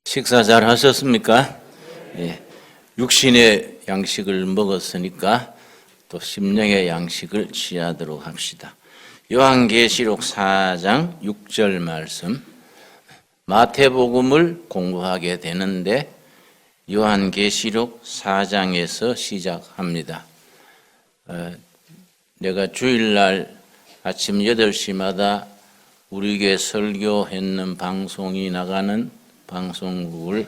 식사 잘 하셨습니까? 예. 육신의 양식을 먹었으니까 또 심령의 양식을 취하도록 합시다. 요한계시록 4장 6절 말씀, 마태복음을 공부하게 되는데 요한계시록 4장에서 시작합니다. 내가 주일날 아침 8시마다 우리 교회 설교했는 방송이 나가는 방송국을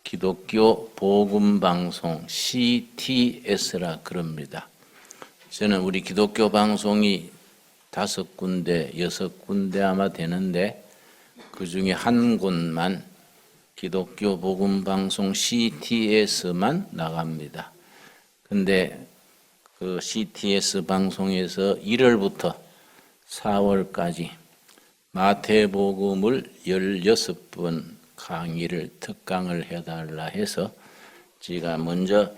기독교 복음방송 CTS라 그럽니다. 저는 우리 기독교 방송이 5군데, 6군데 아마 되는데 그 중에 한 곳만 기독교 복음방송 CTS만 나갑니다. 근데 그 CTS 방송에서 1월부터 4월까지 마태복음을 16번 강의를 특강을 해달라 해서 제가 먼저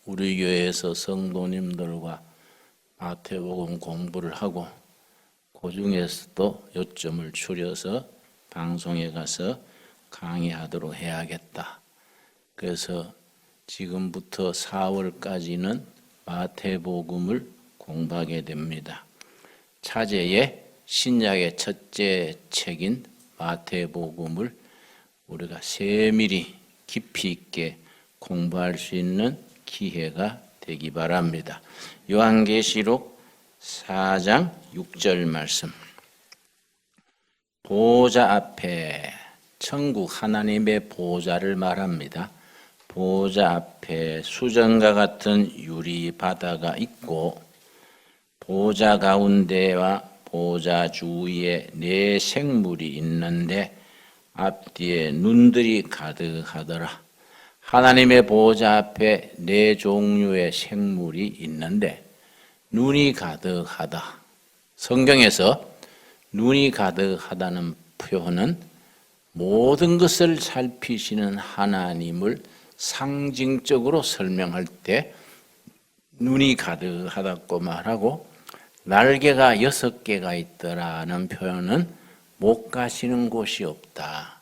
우리 교회에서 성도님들과 마태복음 공부를 하고 그 중에서도 요점을 추려서 방송에 가서 강의하도록 해야겠다. 그래서 지금부터 4월까지는 마태복음을 공부하게 됩니다. 차제의 신약의 첫째 책인 마태복음을 우리가 세밀히 깊이 있게 공부할 수 있는 기회가 되기 바랍니다. 요한계시록 4장 6절 말씀. 보좌 앞에, 천국 하나님의 보좌를 말합니다. 보좌 앞에 수정과 같은 유리 바다가 있고 보좌 가운데와 보좌 주위에 4 생물이 있는데 앞뒤에 눈들이 가득하더라. 하나님의 보좌 앞에 4 종류의 생물이 있는데 눈이 가득하다. 성경에서 눈이 가득하다는 표현은 모든 것을 살피시는 하나님을 상징적으로 설명할 때 눈이 가득하다고 말하고, 날개가 6개가 있더라는 표현은 못 가시는 곳이 없다.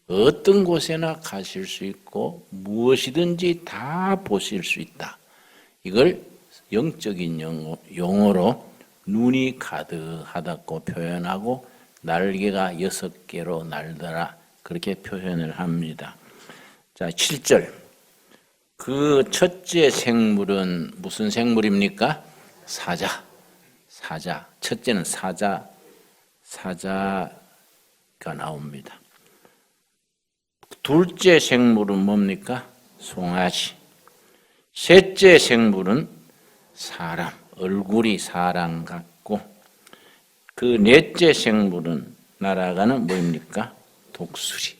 어떤 곳에나 가실 수 있고 무엇이든지 다 보실 수 있다. 이걸 영적인 용어로 눈이 가득하다고 표현하고 날개가 6개로 날더라 그렇게 표현을 합니다. 자, 7절. 그 첫째 생물은 무슨 생물입니까? 사자. 첫째는 사자가 나옵니다. 둘째 생물은 뭡니까? 송아지. 셋째 생물은 사람, 얼굴이 사람 같고, 그 넷째 생물은 날아가는 뭐입니까? 독수리.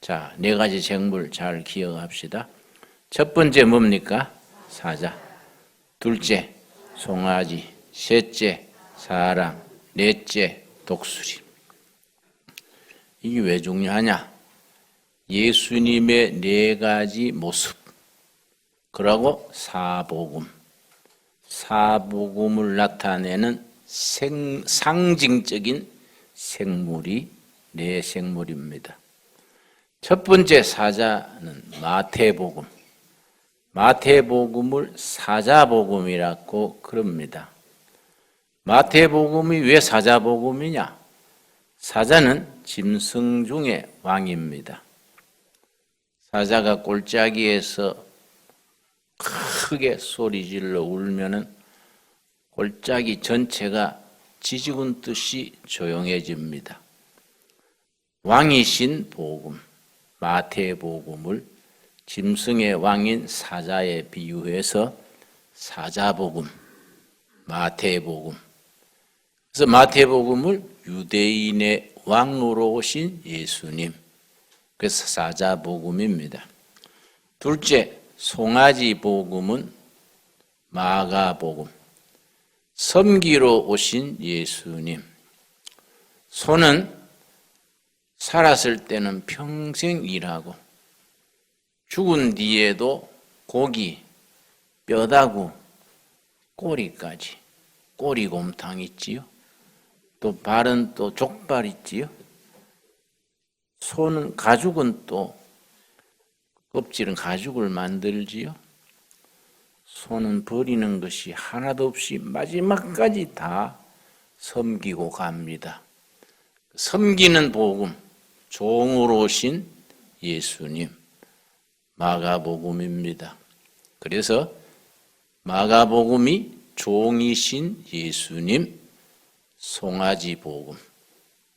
자, 4가지 생물 잘 기억합시다. 첫 번째 뭡니까? 사자. 둘째 송아지. 셋째 사람. 넷째 독수리. 이게 왜 중요하냐? 예수님의 4가지 모습, 그러고 사복음을 나타내는 상징적인 생물이 4 생물입니다. 첫 번째 사자는 마태복음을 사자복음이라고 그럽니다. 마태복음이 왜 사자복음이냐? 사자는 짐승 중에 왕입니다. 사자가 골짜기에서 크게 소리질러 울면은 골짜기 전체가 지지군 듯이 조용해집니다. 왕이신 복음, 마태복음을 짐승의 왕인 사자에 비유해서 사자복음, 마태복음. 그래서 마태복음을 유대인의 왕으로 오신 예수님, 그래서 사자복음입니다. 둘째, 송아지 복음은 마가복음, 섬기러 오신 예수님. 소는 살았을 때는 평생 일하고 죽은 뒤에도 고기, 뼈다구, 꼬리까지, 꼬리곰탕 있지요. 또 발은 또 족발 있지요. 소는 가죽은 또 껍질은 가죽을 만들지요. 소는 버리는 것이 하나도 없이 마지막까지 다 섬기고 갑니다. 섬기는 복음, 종으로 오신 예수님, 마가복음입니다. 그래서 마가복음이 종이신 예수님, 송아지 복음,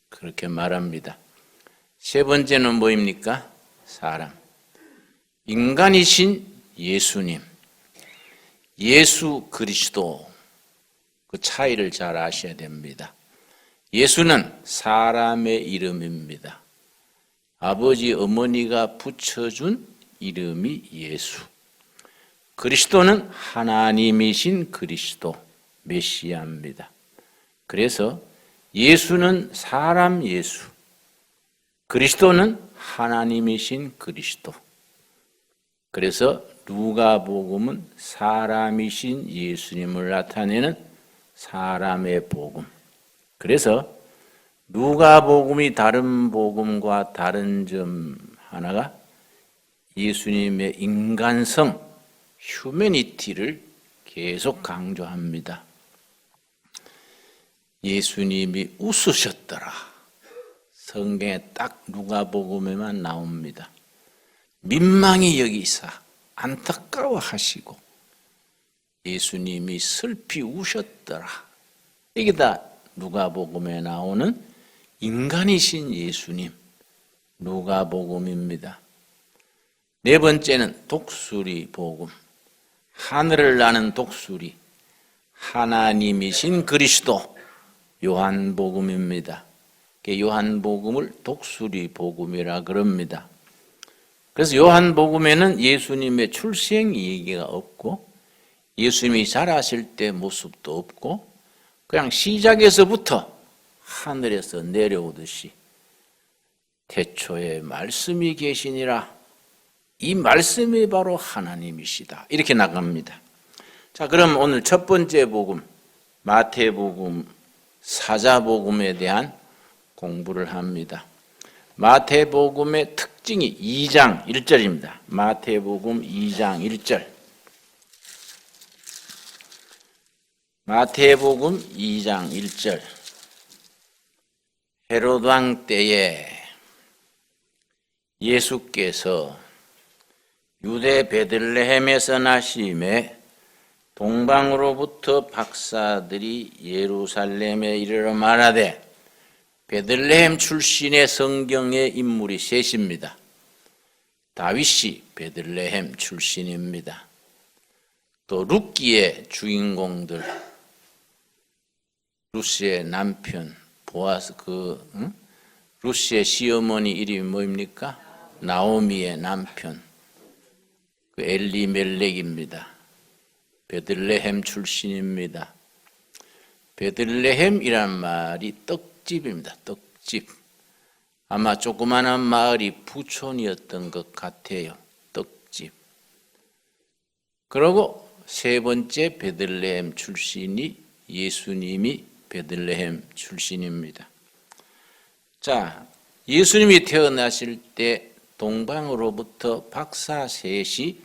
그렇게 말합니다. 세 번째는 뭐입니까? 사람. 인간이신 예수님, 예수 그리스도, 그 차이를 잘 아셔야 됩니다. 예수는 사람의 이름입니다. 아버지, 어머니가 붙여준 이름이 예수. 그리스도는 하나님이신 그리스도, 메시아입니다. 그래서 예수는 사람 예수, 그리스도는 하나님이신 그리스도. 그래서 누가복음은 사람이신 예수님을 나타내는 사람의 복음. 그래서 누가복음이 다른 복음과 다른 점 하나가 예수님의 인간성, 휴머니티를 계속 강조합니다. 예수님이 웃으셨더라. 성경에 딱 누가복음에만 나옵니다. 민망히 여기사 안타까워하시고 예수님이 슬피 우셨더라. 이게 다 누가복음에 나오는 인간이신 예수님, 누가복음입니다. 네 번째는 독수리 복음, 하늘을 나는 독수리, 하나님이신 그리스도, 요한복음입니다. 요한복음을 독수리 복음이라 그럽니다. 그래서 요한복음에는 예수님의 출생 얘기가 없고 예수님이 자라실 때 모습도 없고 그냥 시작에서부터 하늘에서 내려오듯이 태초에 말씀이 계시니라, 이 말씀이 바로 하나님이시다, 이렇게 나갑니다. 자, 그럼 오늘 첫 번째 복음, 마태복음, 사자복음에 대한 공부를 합니다. 마태복음의 특징이 2장 1절입니다. 마태복음 2장 1절. 마태복음 2장 1절. 헤롯 왕 때에 예수께서 유대 베들레헴에서 나심에 동방으로부터 박사들이 예루살렘에 이르러 말하되, 베들레헴 출신의 성경의 인물이 셋입니다. 다윗이 베들레헴 출신입니다. 또 룻기의 주인공들, 룻의 남편 보아스, 룻의 시어머니 이름이 뭐입니까? 나오미의 남편, 그 엘리멜렉입니다. 베들레헴 출신입니다. 베들레헴이란 말이 떡집입니다. 떡집. 아마 조그마한 마을이 부촌이었던 것 같아요. 떡집. 그리고 세 번째 베들레헴 출신이 예수님이 베들레헴 출신입니다. 자, 예수님이 태어나실 때 동방으로부터 박사 셋이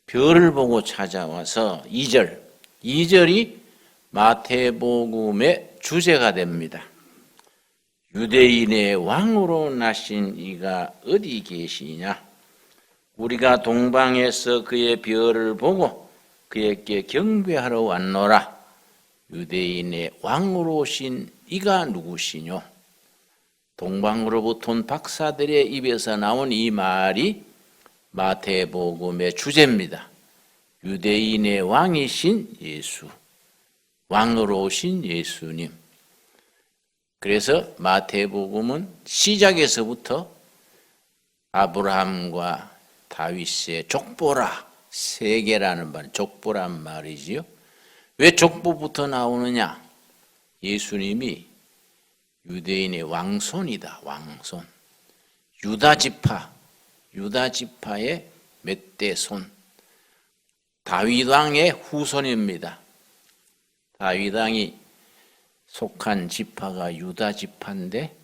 별을 보고 찾아와서 2절이 마태복음의 주제가 됩니다. 유대인의 왕으로 나신 이가 어디 계시냐? 우리가 동방에서 그의 별을 보고 그에게 경배하러 왔노라. 유대인의 왕으로 오신 이가 누구시뇨? 동방으로부터 온 박사들의 입에서 나온 이 말이 마태복음의 주제입니다. 유대인의 왕이신 예수, 왕으로 오신 예수님. 그래서 마태복음은 시작에서부터 아브라함과 다윗의 족보라, 세계라는 말, 족보란 말이지요. 왜 족보부터 나오느냐? 예수님이 유대인의 왕손이다, 왕손. 유다 지파의 몇 대 손. 다윗 왕의 후손입니다. 다윗 왕이 속한 지파가 유다 지파인데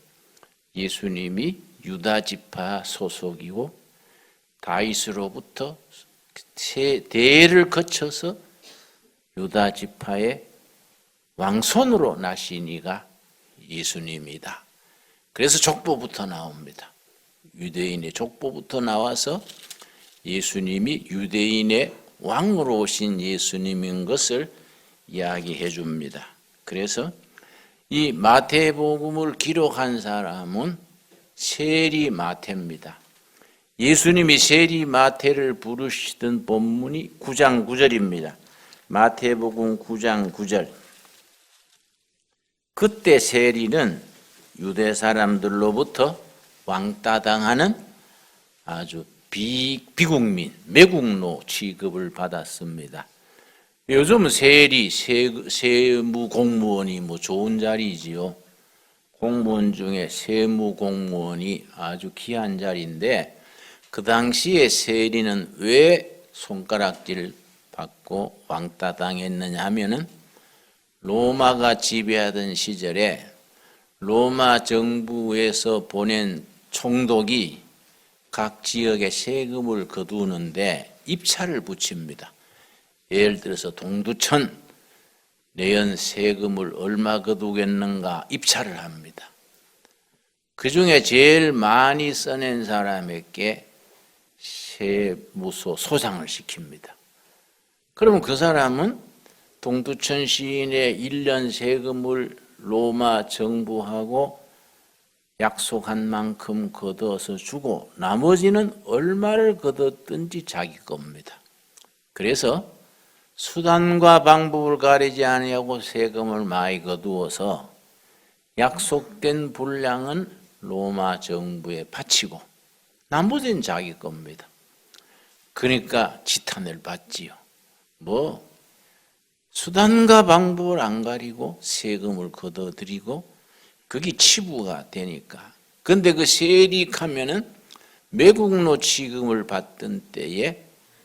예수님이 유다 지파 소속이고 다윗으로부터 세 대를 거쳐서 유다 지파의 왕손으로 나신 이가 예수님이다. 그래서 족보부터 나옵니다. 유대인의 족보부터 나와서 예수님이 유대인의 왕으로 오신 예수님인 것을 이야기해 줍니다. 그래서 이 마태복음을 기록한 사람은 세리 마태입니다. 예수님이 세리 마태를 부르시던 본문이 9장 9절입니다. 마태복음 9장 9절. 그때 세리는 유대 사람들로부터 왕따당하는 아주 비국민, 매국노 취급을 받았습니다. 요즘 세리, 세무 공무원이 좋은 자리지요. 공무원 중에 세무 공무원이 아주 귀한 자리인데 그 당시에 세리는 왜 손가락질 받고 왕따당했느냐 하면은 로마가 지배하던 시절에 로마 정부에서 보낸 총독이 각 지역에 세금을 거두는데 입찰을 붙입니다. 예를 들어서 동두천 내연 세금을 얼마 거두겠는가 입찰을 합니다. 그 중에 제일 많이 써낸 사람에게 세무소 소장을 시킵니다. 그러면 그 사람은 동두천 시인의 1년 세금을 로마 정부하고 약속한 만큼 걷어서 주고 나머지는 얼마를 걷었든지 자기 겁니다. 그래서 수단과 방법을 가리지 아니하고 세금을 많이 거두어서 약속된 분량은 로마 정부에 바치고 나머지는 자기 겁니다. 그러니까 지탄을 받지요. 수단과 방법을 안 가리고 세금을 걷어들이고 그게 치부가 되니까. 근데 그 세리하면은 매국노 취급을 받던 때에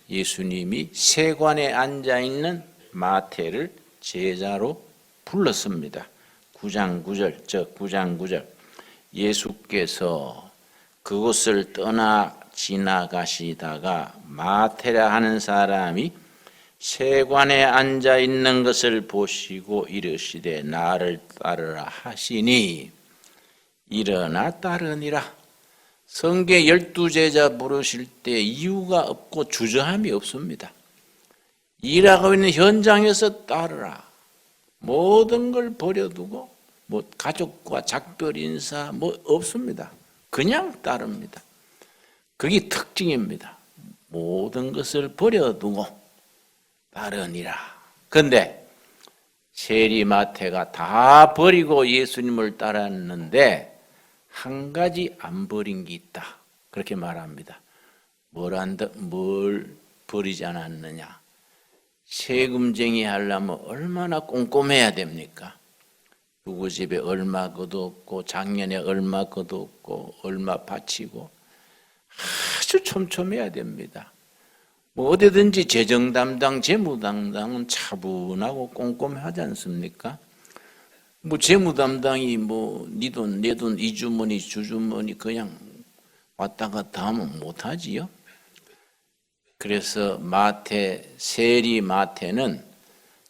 예수님이 세관에 앉아 있는 마태를 제자로 불렀습니다. 9장 9절. 예수께서 그곳을 떠나 지나가시다가 마태라 하는 사람이 세관에 앉아 있는 것을 보시고 이르시되 나를 따르라 하시니 일어나 따르니라. 성경 12제자 부르실 때 이유가 없고 주저함이 없습니다. 일하고 있는 현장에서 따르라. 모든 걸 버려두고 가족과 작별 인사 없습니다. 그냥 따릅니다. 그게 특징입니다. 모든 것을 버려두고 따르니라. 그런데 세리 마태가 다 버리고 예수님을 따랐는데 한 가지 안 버린 게 있다. 그렇게 말합니다. 뭘 버리지 않았느냐. 세금쟁이 하려면 얼마나 꼼꼼해야 됩니까? 누구 집에 얼마 거뒀고 작년에 얼마 거뒀고 얼마 바치고 아주 촘촘해야 됩니다. 어디든지 재정 담당, 재무 담당은 차분하고 꼼꼼하지 않습니까? 재무 담당이 네 돈, 내 돈, 이주머니, 주주머니 그냥 왔다 갔다 하면 못하지요. 그래서 세리 마태는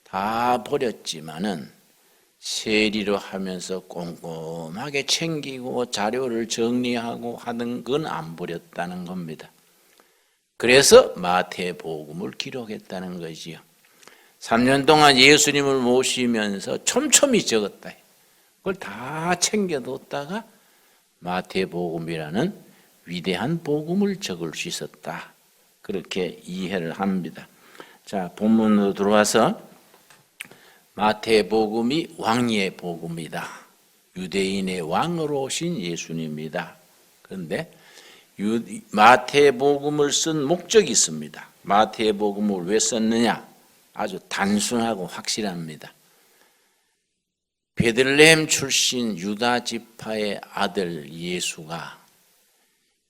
다 버렸지만은 세리로 하면서 꼼꼼하게 챙기고 자료를 정리하고 하는 건 안 버렸다는 겁니다. 그래서 마태복음을 기록했다는 거지요. 3년 동안 예수님을 모시면서 촘촘히 적었다. 그걸 다 챙겨뒀다가 마태복음이라는 위대한 복음을 적을 수 있었다. 그렇게 이해를 합니다. 자, 본문으로 들어와서 마태복음이 왕의 복음이다. 유대인의 왕으로 오신 예수님이다. 그런데 마태복음을 쓴 목적이 있습니다. 마태복음을 왜 썼느냐? 아주 단순하고 확실합니다. 베들레헴 출신 유다 지파의 아들 예수가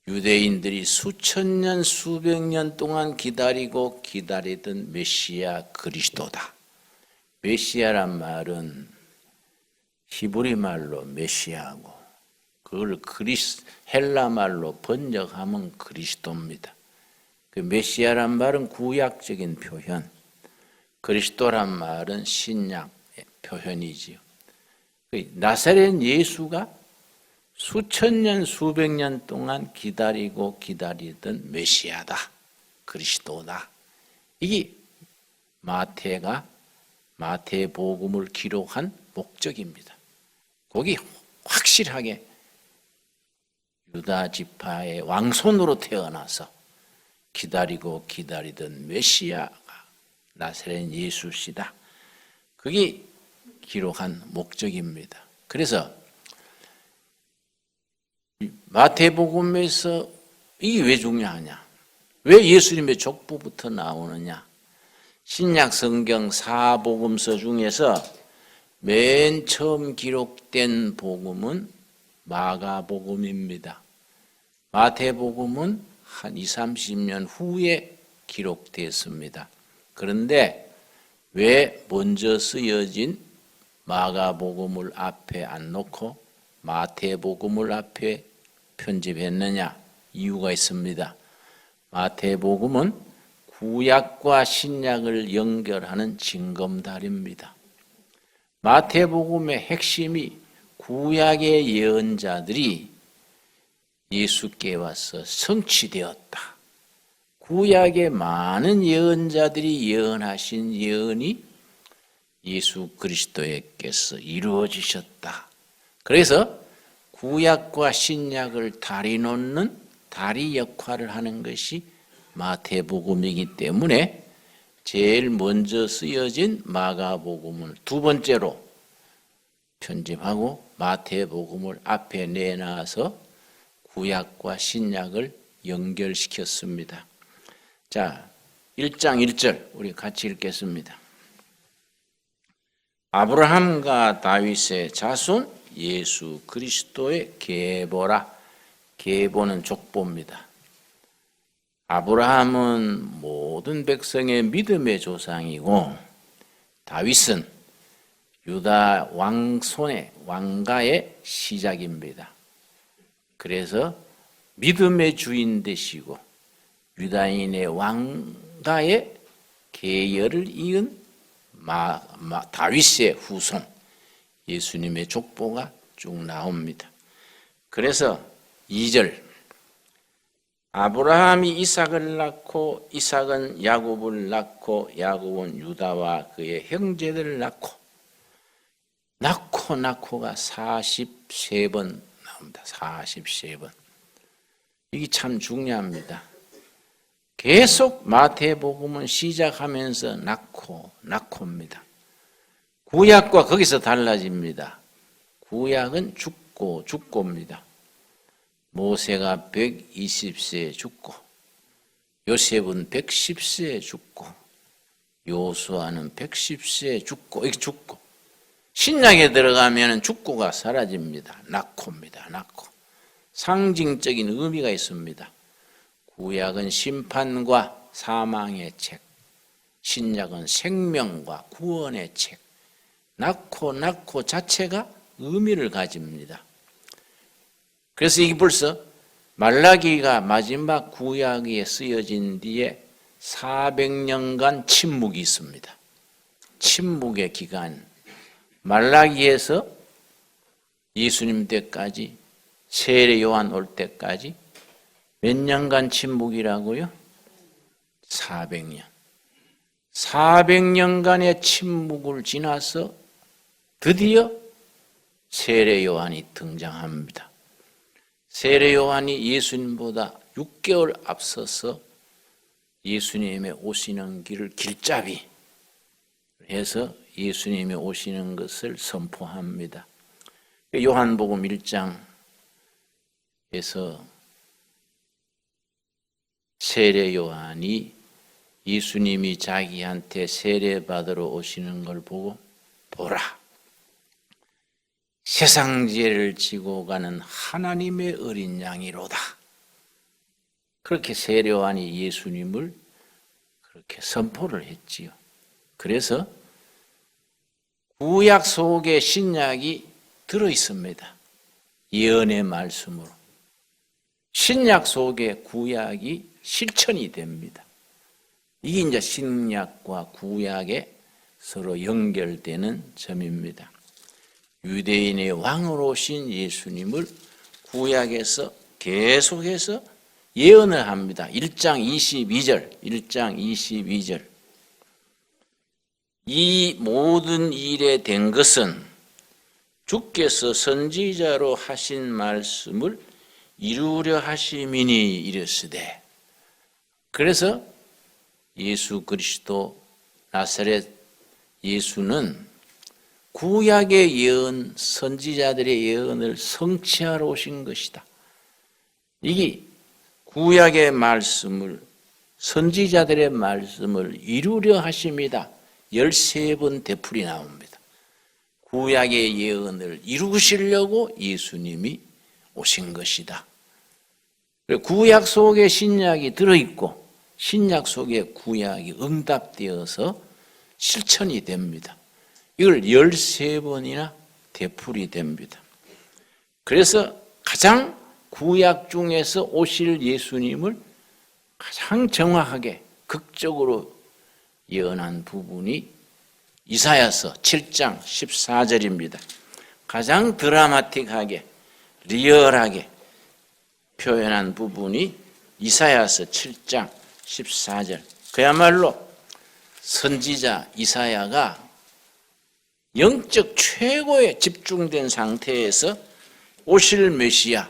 유대인들이 수천 년, 수백 년 동안 기다리던 메시아 그리스도다. 메시아란 말은 히브리 말로 메시아고 그걸 헬라 말로 번역하면 그리스도입니다. 그 메시아란 말은 구약적인 표현, 그리스도란 말은 신약의 표현이지요. 나사렛 예수가 수천 년, 수백 년 동안 기다리고 기다리던 메시아다, 그리스도다. 이게 마태복음을 기록한 목적입니다. 거기 확실하게 유다 지파의 왕손으로 태어나서 기다리고 기다리던 메시아가 나사렛 예수시다. 그게 기록한 목적입니다. 그래서 마태복음에서 이게 왜 중요하냐? 왜 예수님의 족보부터 나오느냐? 신약 성경 4복음서 중에서 맨 처음 기록된 복음은 마가복음입니다. 마태복음은 한 20-30년 후에 기록됐습니다. 그런데 왜 먼저 쓰여진 마가복음을 앞에 안 놓고 마태복음을 앞에 편집했느냐? 이유가 있습니다. 마태복음은 구약과 신약을 연결하는 징검다리입니다. 마태복음의 핵심이 구약의 예언자들이 예수께 와서 성취되었다. 구약의 많은 예언자들이 예언하신 예언이 예수 그리스도께서 이루어지셨다. 그래서 구약과 신약을 다리 놓는 다리 역할을 하는 것이 마태복음이기 때문에 제일 먼저 쓰여진 마가복음을 두 번째로 편집하고 마태복음을 앞에 내놔서 구약과 신약을 연결시켰습니다. 자, 1장 1절 우리 같이 읽겠습니다. 아브라함과 다윗의 자손 예수 그리스도의 계보라. 계보는 족보입니다. 아브라함은 모든 백성의 믿음의 조상이고 다윗은 유다 왕가의 시작입니다. 그래서 믿음의 주인 되시고 유다인의 왕가의 계열을 이은 다윗의 후손 예수님의 족보가 쭉 나옵니다. 그래서 2절 아브라함이 이삭을 낳고 이삭은 야곱을 낳고 야곱은 유다와 그의 형제들을 낳고가 43번 나옵니다. 43번. 이게 참 중요합니다. 계속 마태복음은 시작하면서 낳고입니다. 구약과 거기서 달라집니다. 구약은 죽고입니다. 모세가 120세에 죽고 요셉은 110세에 죽고 요수아는 110세에 죽고 이렇게 죽고 신약에 들어가면 죽고가 사라집니다. 낳고입니다. 낳고 상징적인 의미가 있습니다. 구약은 심판과 사망의 책, 신약은 생명과 구원의 책. 낳고 자체가 의미를 가집니다. 그래서 이게 벌써 말라기가 마지막 구약에 쓰여진 뒤에 400년간 침묵이 있습니다. 침묵의 기간. 말라기에서 예수님 때까지 세례 요한 올 때까지 몇 년간 침묵이라고요? 400년. 400년간의 침묵을 지나서 드디어 세례 요한이 등장합니다. 세례 요한이 예수님보다 6개월 앞서서 예수님의 오시는 길을 길잡이 해서 예수님이 오시는 것을 선포합니다. 요한복음 1장에서 세례 요한이 예수님이 자기한테 세례받으러 오시는 걸 보고 보라. 세상 죄를 지고 가는 하나님의 어린 양이로다. 그렇게 세례 요한이 예수님을 그렇게 선포를 했지요. 그래서 구약 속에 신약이 들어 있습니다. 예언의 말씀으로 신약 속에 구약이 실천이 됩니다. 이게 이제 신약과 구약에 서로 연결되는 점입니다. 유대인의 왕으로 오신 예수님을 구약에서 계속해서 예언을 합니다. 1장 22절. 이 모든 일에 된 것은 주께서 선지자로 하신 말씀을 이루려 하심이니 이르시되. 그래서 예수 그리스도 나사렛 예수는 구약의 예언, 선지자들의 예언을 성취하러 오신 것이다. 이게 구약의 말씀을, 선지자들의 말씀을 이루려 하심이다. 13번 되풀이 나옵니다. 구약의 예언을 이루시려고 예수님이 오신 것이다. 구약 속에 신약이 들어있고 신약 속에 구약이 응답되어서 실천이 됩니다. 이걸 13번이나 되풀이 됩니다. 그래서 가장 구약 중에서 오실 예수님을 가장 정확하게 극적으로 예언한 부분이 이사야서 7장 14절입니다. 가장 드라마틱하게 리얼하게 표현한 부분이 이사야서 7장 14절. 그야말로 선지자 이사야가 영적 최고에 집중된 상태에서 오실 메시아,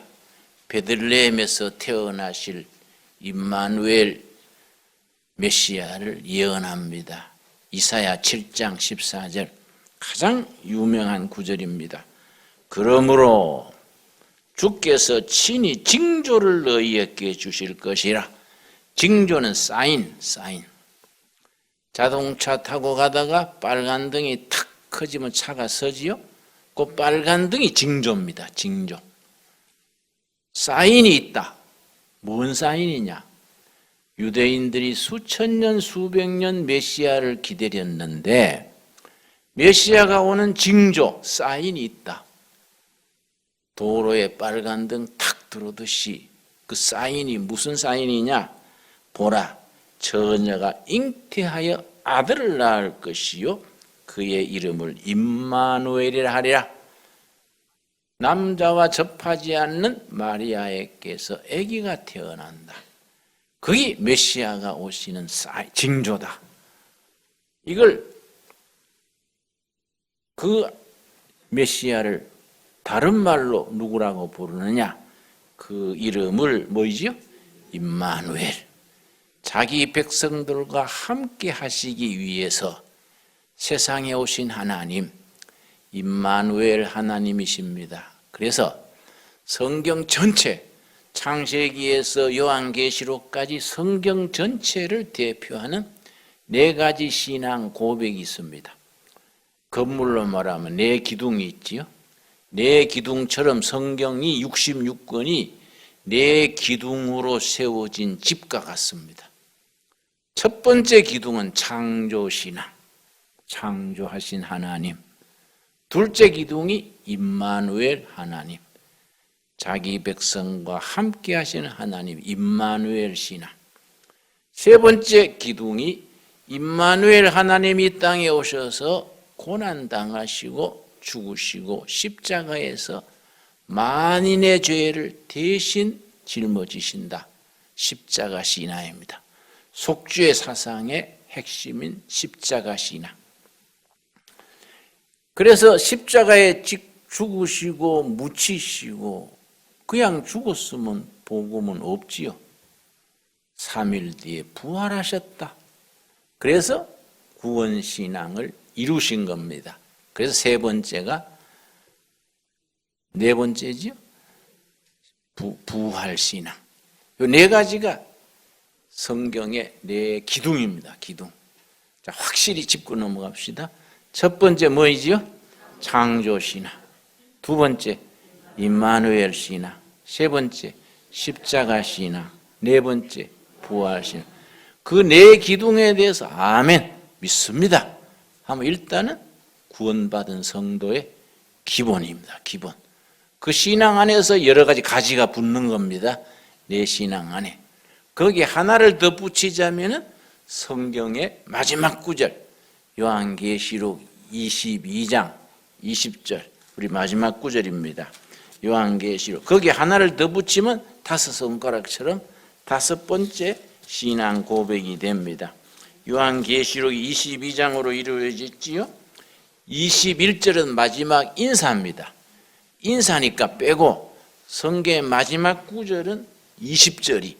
베들레헴에서 태어나실 임마누엘 메시아를 예언합니다. 이사야 7장 14절, 가장 유명한 구절입니다. 그러므로 주께서 친히 징조를 너희에게 주실 것이라. 징조는 사인. 자동차 타고 가다가 빨간 등이 탁 커지면 차가 서지요. 그 빨간 등이 징조입니다. 징조. 사인이 있다. 뭔 사인이냐? 유대인들이 수천 년, 수백 년 메시아를 기다렸는데 메시아가 오는 징조, 사인이 있다. 도로에 빨간 등 탁 들어오듯이 그 사인이 무슨 사인이냐? 보라, 처녀가 잉태하여 아들을 낳을 것이요 그의 이름을 임마누엘이라 하리라. 남자와 접하지 않는 마리아에게서 아기가 태어난다. 그게 메시아가 오시는 징조다. 이걸 그 메시아를 다른 말로 누구라고 부르느냐? 그 이름을 뭐이지요? 임마누엘. 자기 백성들과 함께 하시기 위해서 세상에 오신 하나님, 임마누엘 하나님이십니다. 그래서 성경 전체, 창세기에서 요한계시록까지 성경 전체를 대표하는 4가지 신앙 고백이 있습니다. 건물로 말하면 4기둥이 있지요. 4기둥처럼 성경이 66권이 4기둥으로 세워진 집과 같습니다. 첫 번째 기둥은 창조신앙, 창조하신 하나님. 둘째 기둥이 임마누엘 하나님, 자기 백성과 함께 하시는 하나님, 임마누엘 신앙. 세 번째 기둥이 임마누엘 하나님이 이 땅에 오셔서 고난당하시고 죽으시고 십자가에서 만인의 죄를 대신 짊어지신다. 십자가 신앙입니다. 속죄 사상의 핵심인 십자가 신앙. 그래서 십자가에 죽으시고 묻히시고 그냥 죽었으면 복음은 없지요. 3일 뒤에 부활하셨다. 그래서 구원신앙을 이루신 겁니다. 그래서 세 번째가, 4번째지요? 부활신앙. 이 4가지가 성경의 4기둥입니다. 기둥. 자, 확실히 짚고 넘어갑시다. 첫 번째 뭐이지요? 창조신앙. 두 번째 임마누엘 신앙. 세 번째 십자가 신앙. 4번째 부활신앙. 그 4기둥에 대해서 아멘 믿습니다 하면 일단은 구원받은 성도의 기본입니다. 기본. 그 신앙 안에서 여러 가지 가지가 붙는 겁니다. 내 신앙 안에. 거기에 하나를 더 붙이자면은 성경의 마지막 구절, 요한계시록 22장 20절, 우리 마지막 구절입니다. 요한계시록. 거기에 하나를 더 붙이면 다섯 손가락처럼 다섯 번째 신앙 고백이 됩니다. 요한계시록 22장으로 이루어졌지요. 21절은 마지막 인사입니다. 인사니까 빼고 성경의 마지막 구절은 20절이,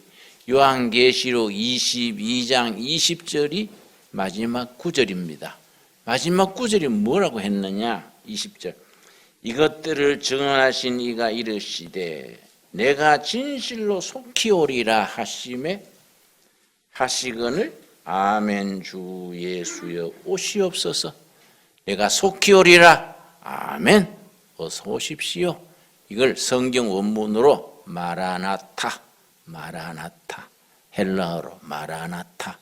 요한계시록 22장 20절이 마지막 구절입니다. 마지막 구절이 뭐라고 했느냐? 20절. 이것들을 증언하신 이가 이르시되 내가 진실로 속히 오리라 하시거늘 아멘 주 예수여 오시옵소서. 내가 속히 오리라. 아멘. 어서 오십시오. 이걸 성경 원문으로 마라나타, 헬라어로 마라나타,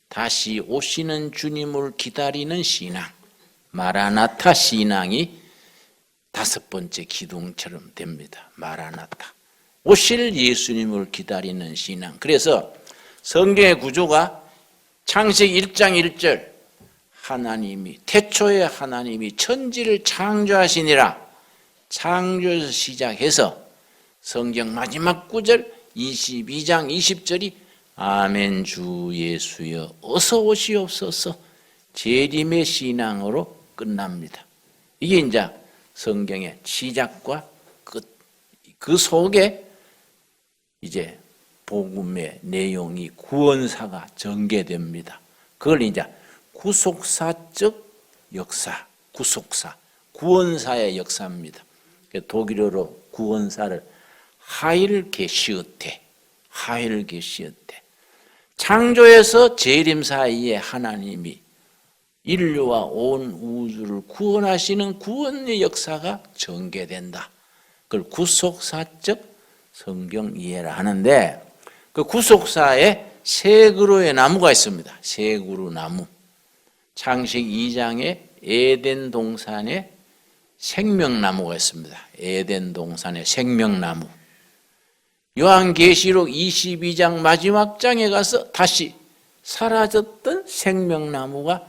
다시 오시는 주님을 기다리는 신앙, 마라나타 신앙이 다섯 번째 기둥처럼 됩니다. 마라나타, 오실 예수님을 기다리는 신앙. 그래서 성경의 구조가 창세기 1장 1절, 태초에 하나님이 천지를 창조하시니라, 창조에서 시작해서 성경 마지막 구절 22장 20절이 아멘 주 예수여 어서 오시옵소서, 재림의 신앙으로 끝납니다. 이게 이제 성경의 시작과 끝, 그 속에 이제 복음의 내용이 구원사가 전개됩니다. 그걸 이제 구속사적 역사, 구원사의 역사입니다. 독일어로 구원사를 하일게시어테, 창조에서 재림 사이에 하나님이 인류와 온 우주를 구원하시는 구원의 역사가 전개된다. 그걸 구속사적 성경 이해를 하는데, 그 구속사에 세 그루의 나무가 있습니다. 세 그루 나무. 창세기 2장에 에덴 동산에 생명나무가 있습니다. 에덴 동산의 생명나무. 요한계시록 22장 마지막 장에 가서 다시 사라졌던 생명나무가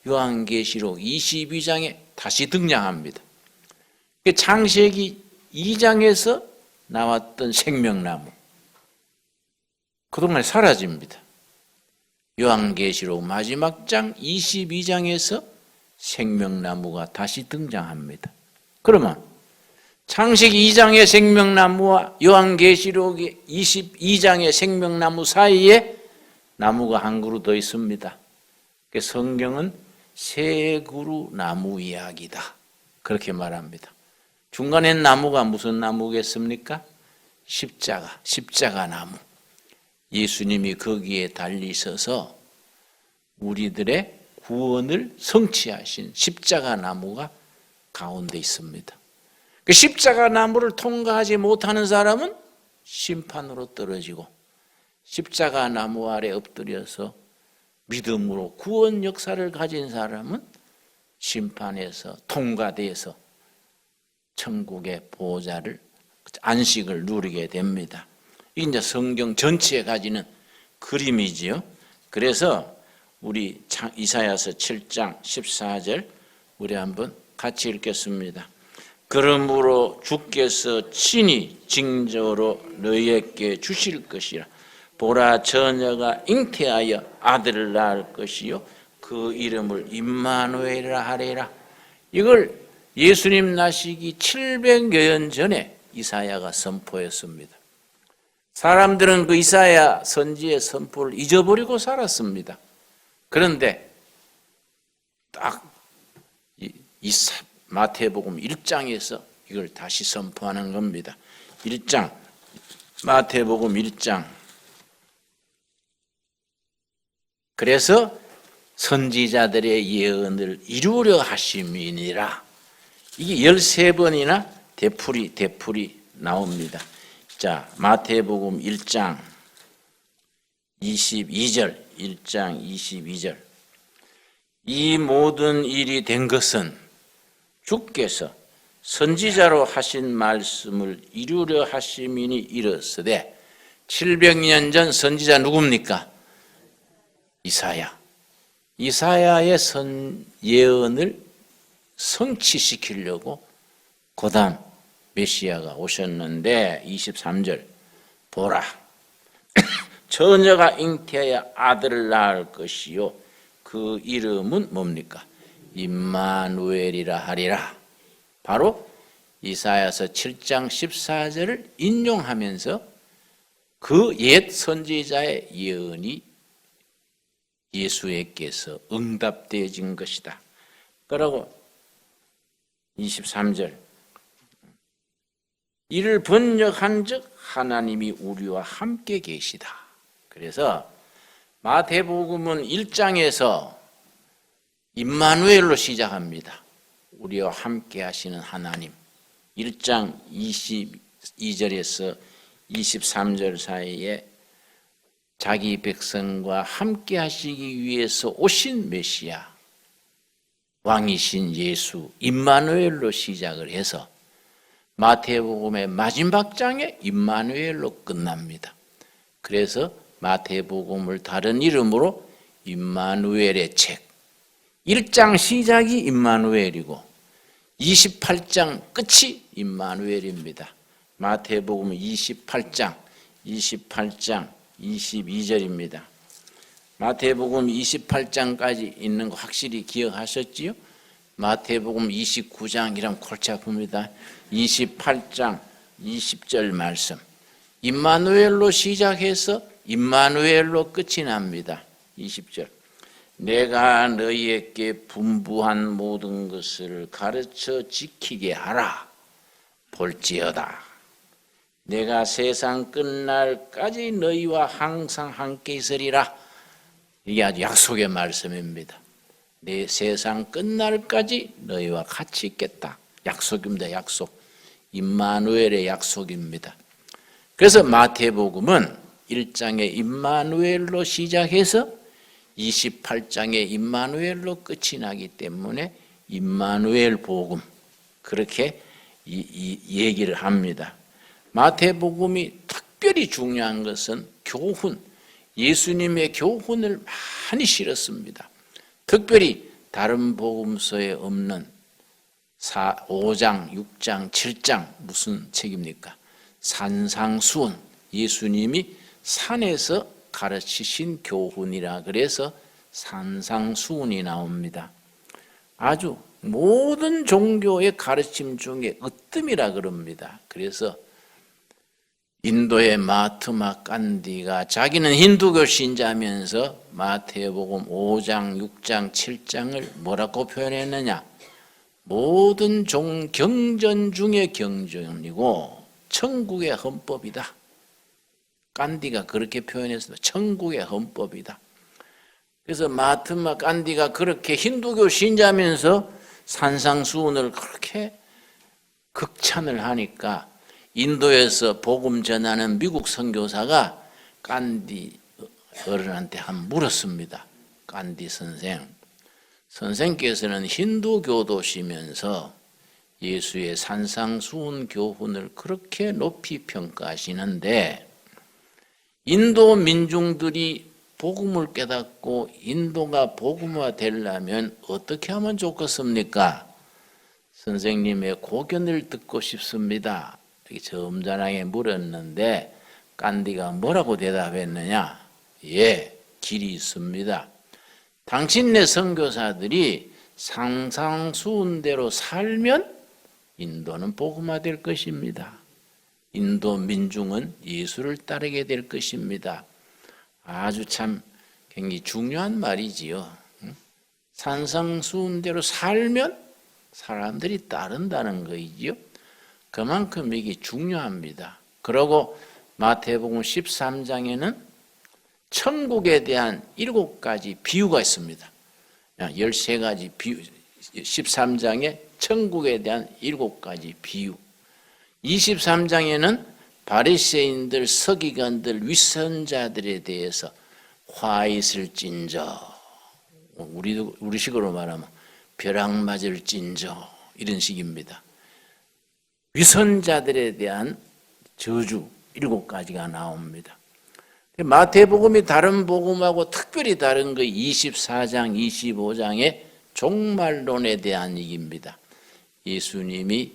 요한계시록 22장에 다시 등장합니다. 창세기 2장에서 나왔던 생명나무, 그동안 사라집니다. 요한계시록 마지막 장 22장에서 생명나무가 다시 등장합니다. 그러면 창세기 2장의 생명나무와 요한계시록 22장의 생명나무 사이에 나무가 한 그루 더 있습니다. 성경은 세 그루 나무 이야기다, 그렇게 말합니다. 중간에 나무가 무슨 나무겠습니까? 십자가 나무. 예수님이 거기에 달리셔서 우리들의 구원을 성취하신 십자가 나무가 가운데 있습니다. 그 십자가 나무를 통과하지 못하는 사람은 심판으로 떨어지고, 십자가 나무 아래 엎드려서 믿음으로 구원 역사를 가진 사람은 심판에서 통과돼서 천국의 보좌를, 안식을 누리게 됩니다. 이게 이제 성경 전체에 가지는 그림이지요. 그래서 우리 이사야서 7장 14절 우리 한번 같이 읽겠습니다. 그러므로 주께서 친히 징조로 너희에게 주실 것이라. 보라, 처녀가 잉태하여 아들을 낳을 것이요 그 이름을 임마누엘이라 하리라. 이걸 예수님 나시기 700여년 전에 이사야가 선포했습니다. 사람들은 그 이사야 선지의 선포를 잊어버리고 살았습니다. 그런데 딱 이 마태복음 1장에서 이걸 다시 선포하는 겁니다. 1장, 마태복음 1장. 그래서 선지자들의 예언을 이루려 하심이니라. 이게 13번이나 되풀이 나옵니다. 자, 마태복음 1장 22절, 1장 22절. 이 모든 일이 된 것은 주께서 선지자로 하신 말씀을 이루려 하심이니 이르시되 700년 전 선지자 누굽니까? 이사야. 이사야의 예언을 성취시키려고 고담 메시아가 오셨는데 23절 보라 처녀가 잉태하여 아들을 낳을 것이요 그 이름은 뭡니까? 임마누엘이라 하리라. 바로 이사야서 7장 14절을 인용하면서 그 옛 선지자의 예언이 예수에게서 응답되어진 것이다. 그러고 23절 이를 번역한 즉 하나님이 우리와 함께 계시다. 그래서 마태복음은 1장에서 임마누엘로 시작합니다. 우리와 함께 하시는 하나님. 1장 22절에서 23절 사이에 자기 백성과 함께 하시기 위해서 오신 메시아 왕이신 예수 임마누엘로 시작을 해서 마태복음의 마지막 장에 임마누엘로 끝납니다. 그래서 마태복음을 다른 이름으로 임마누엘의 책 1장 시작이 임마누엘이고 28장 끝이 임마누엘입니다. 마태복음 28장 22절입니다. 마태복음 28장까지 있는 거 확실히 기억하셨지요? 마태복음 29장이랑 골치 아픕니다. 28장 20절 말씀 임마누엘로 시작해서 임마누엘로 끝이 납니다. 20절 내가 너희에게 분부한 모든 것을 가르쳐 지키게 하라. 볼지어다 내가 세상 끝날까지 너희와 항상 함께 있으리라. 이게 아주 약속의 말씀입니다. 내 세상 끝날까지 너희와 같이 있겠다. 약속입니다. 약속. 임마누엘의 약속입니다. 그래서 마태복음은 1장에 임마누엘로 시작해서 28장에 임마누엘로 끝이 나기 때문에 임마누엘 복음 그렇게 얘기를 합니다. 마태복음이 특별히 중요한 것은 교훈, 예수님의 교훈을 많이 실었습니다. 특별히 다른 복음서에 없는 5장, 6장, 7장 무슨 책입니까? 산상수훈, 예수님이 산에서 가르치신 교훈이라 그래서 산상수훈이 나옵니다. 아주 모든 종교의 가르침 중에 으뜸이라 그럽니다. 그래서 인도의 마하트마 간디가 자기는 힌두교 신자면서 마태복음 5장, 6장, 7장을 뭐라고 표현했느냐? 모든 경전 중에 경전이고 천국의 헌법이다. 간디가 그렇게 표현했습니다. 천국의 헌법이다. 그래서 마하트마 간디가 그렇게 힌두교 신자면서 산상수훈을 그렇게 극찬을 하니까 인도에서 복음 전하는 미국 선교사가 간디 어른한테 한번 물었습니다. 간디 선생께서는 힌두교도시면서 예수의 산상수훈 교훈을 그렇게 높이 평가하시는데 인도 민중들이 복음을 깨닫고 인도가 복음화 되려면 어떻게 하면 좋겠습니까? 선생님의 고견을 듣고 싶습니다. 점잖하게 물었는데 간디가 뭐라고 대답했느냐? 예, 길이 있습니다. 당신네 선교사들이 상상수훈대로 살면 인도는 복음화될 것입니다. 인도 민중은 예수를 따르게 될 것입니다. 아주 참 굉장히 중요한 말이지요. 산상수훈대로 살면 사람들이 따른다는 거이지요. 그만큼 이게 중요합니다. 그리고 마태복음 13장에는 천국에 대한 7가지 비유가 있습니다. 13가지 비유, 13장에 천국에 대한 7가지 비유. 23장에는 바리새인들, 서기관들, 위선자들에 대해서 화 있을진저, 우리식으로 말하면 벼락 맞을진저 이런 식입니다. 위선자들에 대한 저주 7가지가 나옵니다. 마태복음이 다른 복음하고 특별히 다른 그 24장, 25장의 종말론에 대한 얘기입니다. 예수님이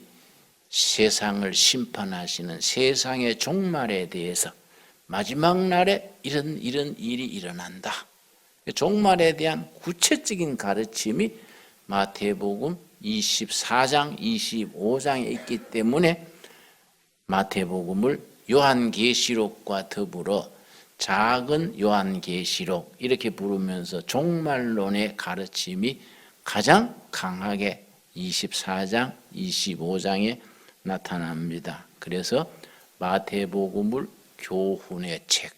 세상을 심판하시는 세상의 종말에 대해서 마지막 날에 이런 일이 일어난다. 종말에 대한 구체적인 가르침이 마태복음 24장, 25장에 있기 때문에 마태복음을 요한계시록과 더불어 작은 요한계시록 이렇게 부르면서 종말론의 가르침이 가장 강하게 24장, 25장에 나타납니다. 그래서 마태복음을 교훈의 책,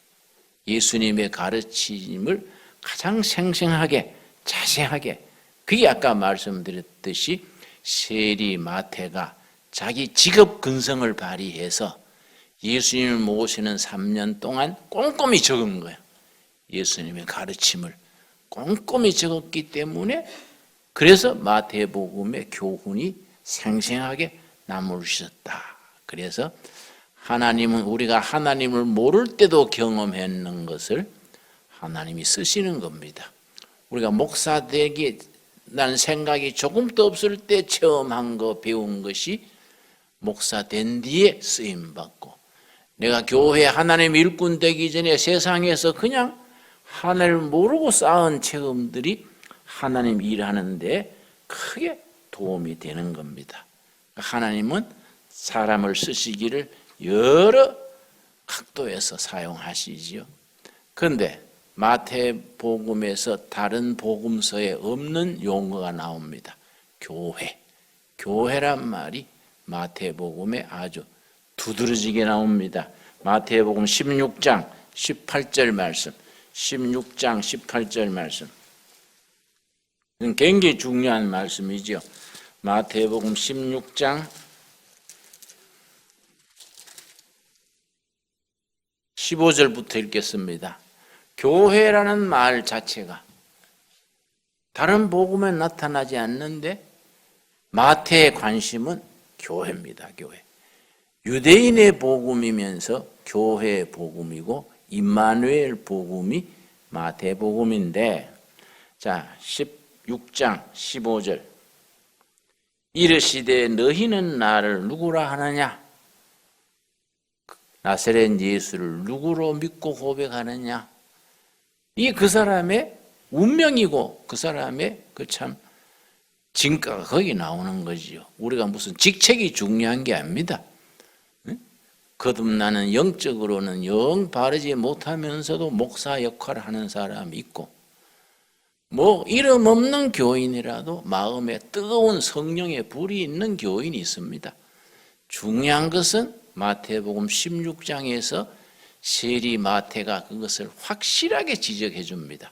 예수님의 가르침을 가장 생생하게 자세하게, 그게 아까 말씀드렸듯이 세리 마태가 자기 직업 근성을 발휘해서 예수님을 모시는 3년 동안 꼼꼼히 적은 거예요. 예수님의 가르침을 꼼꼼히 적었기 때문에 그래서 마태복음의 교훈이 생생하게 남으셨다. 그래서 하나님은 우리가 하나님을 모를 때도 경험했는 것을 하나님이 쓰시는 겁니다. 우리가 목사 되기라는 생각이 조금도 없을 때 체험한 거, 배운 것이 목사 된 뒤에 쓰임받고, 내가 교회 하나님 일꾼 되기 전에 세상에서 그냥 하나님을 모르고 쌓은 체험들이 하나님 일하는데 크게 도움이 되는 겁니다. 하나님은 사람을 쓰시기를 여러 각도에서 사용하시지요. 그런데 마태복음에서 다른 복음서에 없는 용어가 나옵니다. 교회. 교회란 말이 마태복음에 아주 두드러지게 나옵니다. 마태복음 16장 18절 말씀, 16장 18절 말씀. 굉장히 중요한 말씀이죠. 마태복음 16장 15절부터 읽겠습니다. 교회라는 말 자체가 다른 복음에 나타나지 않는데 마태의 관심은 교회입니다. 교회. 유대인의 복음이면서 교회의 복음이고 임마누엘 복음이 마태복음인데, 자 16장 15절 이르시되 너희는 나를 누구라 하느냐? 나사렛 예수를 누구로 믿고 고백하느냐? 이게 그 사람의 운명이고 그 사람의 그 참 진가가 거기 나오는 거지요. 우리가 무슨 직책이 중요한 게 아닙니다. 거듭나는 영적으로는 영 바르지 못하면서도 목사 역할을 하는 사람이 있고, 뭐 이름 없는 교인이라도 마음에 뜨거운 성령의 불이 있는 교인이 있습니다. 중요한 것은 마태복음 16장에서 세리 마태가 그것을 확실하게 지적해 줍니다.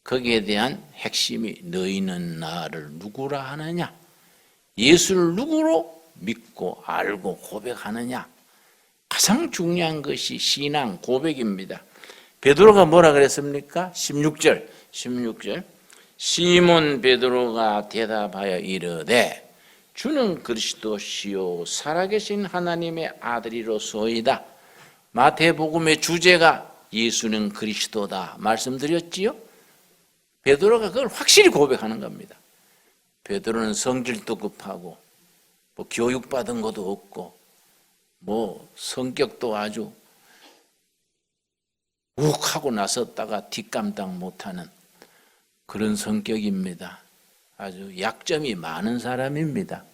거기에 대한 핵심이 너희는 나를 누구라 하느냐? 예수를 누구로 믿고 알고 고백하느냐? 가장 중요한 것이 신앙 고백입니다. 베드로가 뭐라 그랬습니까? 16절 시몬 베드로가 대답하여 이르되 주는 그리스도시요 살아계신 하나님의 아들이로소이다. 마태복음의 주제가 예수는 그리스도다 말씀드렸지요. 베드로가 그걸 확실히 고백하는 겁니다. 베드로는 성질도 급하고 뭐 교육받은 것도 없고 뭐 성격도 아주 욱하고 나섰다가 뒷감당 못하는 그런 성격입니다. 아주 약점이 많은 사람입니다.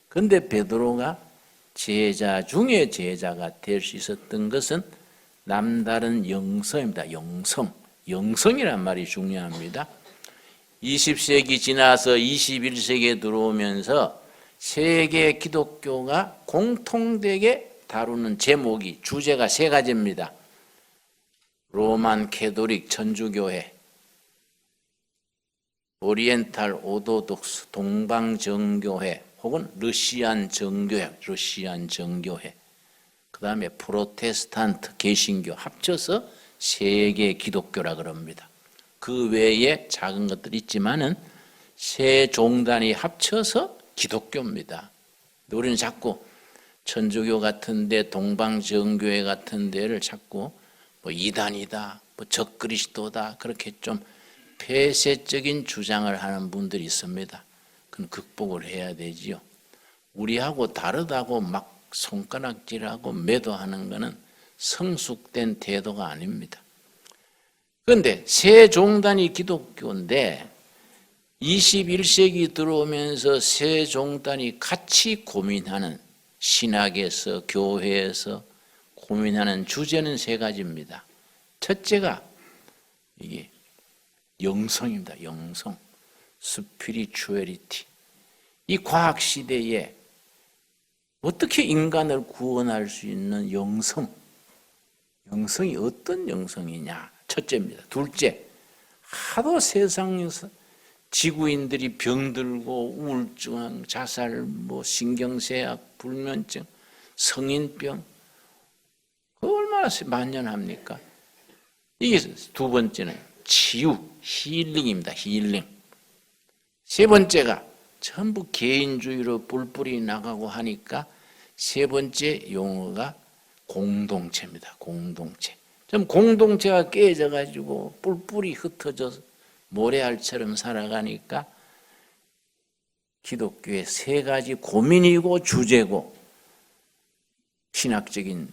그런데 베드로가 제자 중에 제자가 될 수 있었던 것은 남다른 영성입니다. 영성이란 말이 중요합니다. 20세기 지나서 21세기에 들어오면서 세계 기독교가 공통되게 다루는 제목이 주제가 3가지입니다. 로만 캐톨릭 천주교회, 오리엔탈 오토독스 동방정교회 혹은 러시안 정교회, 그 다음에 프로테스탄트 개신교 합쳐서 세계 기독교라 그럽니다. 그 외에 작은 것들이 있지만은 세 종단이 합쳐서 기독교입니다. 우리는 자꾸 천주교 같은데 동방정교회 같은 데를 자꾸 뭐 이단이다, 뭐 적그리스도다 그렇게 좀 폐쇄적인 주장을 하는 분들이 있습니다. 그건 극복을 해야 되지요. 우리하고 다르다고 막 손가락질하고 매도하는 것은 성숙된 태도가 아닙니다. 그런데 세종단이 기독교인데 21세기 들어오면서 세종단이 같이 고민하는 신학에서 교회에서 고민하는 주제는 세 가지입니다. 첫째가 이게 영성입니다. 영성, 스피리추얼리티. 이 과학 시대에 어떻게 인간을 구원할 수 있는 영성, 영성이 어떤 영성이냐? 첫째입니다. 둘째, 하도 세상에서 지구인들이 병들고 우울증, 자살, 뭐 신경쇠약, 불면증, 성인병, 그 얼마나 만연합니까? 이게 두 번째는 치유, 힐링입니다. 힐링. 세 번째가 전부 개인주의로 뿔뿔이 나가고 하니까 세 번째 용어가 공동체입니다. 공동체. 좀 공동체가 깨져가지고 뿔뿔이 흩어져서 모래알처럼 살아가니까 기독교의 세 가지 고민이고 주제고 신학적인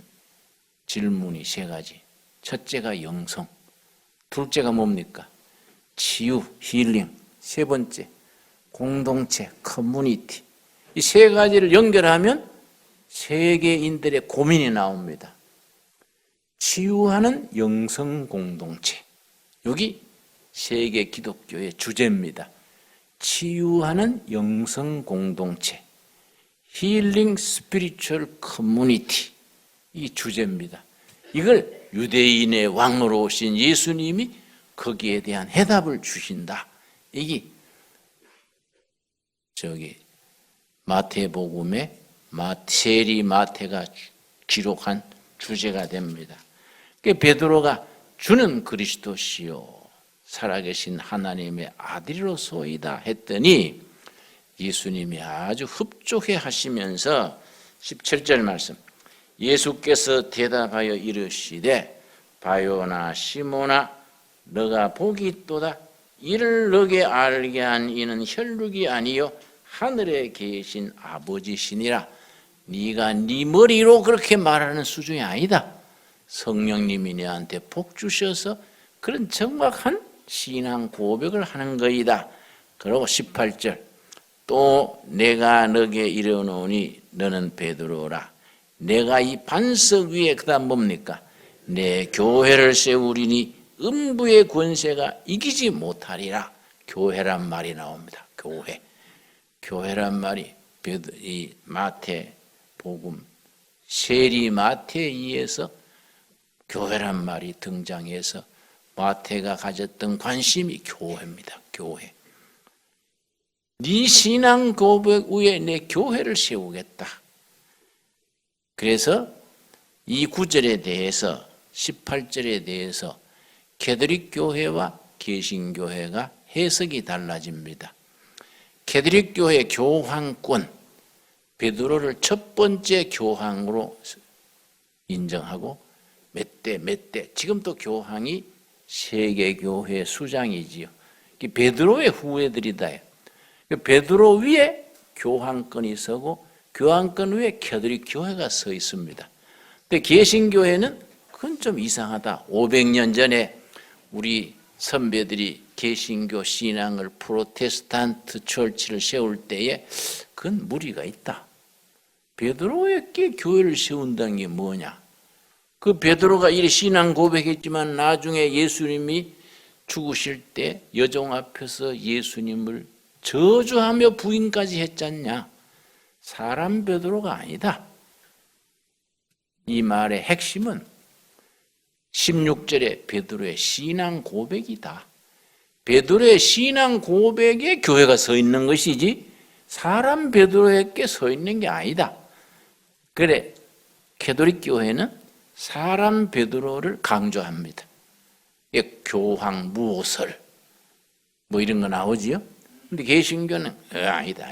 질문이 세 가지. 첫째가 영성, 둘째가 뭡니까? 치유, 힐링. 세 번째, 공동체, 커뮤니티. 이 세 가지를 연결하면 세계인들의 고민이 나옵니다. 치유하는 영성 공동체. 여기 세계 기독교의 주제입니다. 치유하는 영성 공동체. 힐링 스피리추얼 커뮤니티. 이 주제입니다. 이걸 유대인의 왕으로 오신 예수님이 거기에 대한 해답을 주신다. 이게 마태복음의 세리 마태가 기록한 주제가 됩니다. 베드로가 주는 그리스도시요 살아계신 하나님의 아들이로소이다 했더니 예수님이 아주 흡족해 하시면서 17절 말씀, 예수께서 대답하여 이르시되 바요나 시모나 너가 복이 있도다. 이를 너게 알게 한 이는 혈육이 아니요 하늘에 계신 아버지시니라. 네가 네 머리로 그렇게 말하는 수준이 아니다. 성령님이 너한테 복 주셔서 그런 정확한 신앙 고백을 하는 거이다. 그리고 18절 또 내가 너게 이르노니 너는 베드로라. 내가 이 반석 위에 그다음 뭡니까? 내 교회를 세우리니 음부의 권세가 이기지 못하리라. 교회란 말이 나옵니다. 교회. 교회란 말이 이 마태복음 세리 마태에 의해서 교회란 말이 등장해서 마태가 가졌던 관심이 교회입니다. 교회. 네 신앙 고백 위에 내 교회를 세우겠다. 그래서 이 구절에 대해서 18절에 대해서 캐톨릭 교회와 개신교회가 해석이 달라집니다. 캐톨릭 교회 교황권 베드로를 첫 번째 교황으로 인정하고 몇 대 지금도 교황이 세계교회 수장이지요. 베드로의 후예들이다. 베드로 위에 교황권이 서고 교황권 위에 캐톨릭 교회가 서 있습니다. 근데 개신교회는 그건 좀 이상하다. 500년 전에 우리 선배들이 개신교 신앙을 프로테스탄트 철치를 세울 때에 그건 무리가 있다. 베드로에게 교회를 세운다는 게 뭐냐? 그 베드로가 이 신앙 고백했지만 나중에 예수님이 죽으실 때 여종 앞에서 예수님을 저주하며 부인까지 했잖냐? 사람 베드로가 아니다. 이 말의 핵심은 16절에 베드로의 신앙 고백이다. 베드로의 신앙 고백에 교회가 서 있는 것이지 사람 베드로에게 서 있는 게 아니다. 그래, 캐톨릭 교회는 사람 베드로를 강조합니다. 교황 무오설 뭐 이런 거 나오지요. 근데 개신교는 아니다.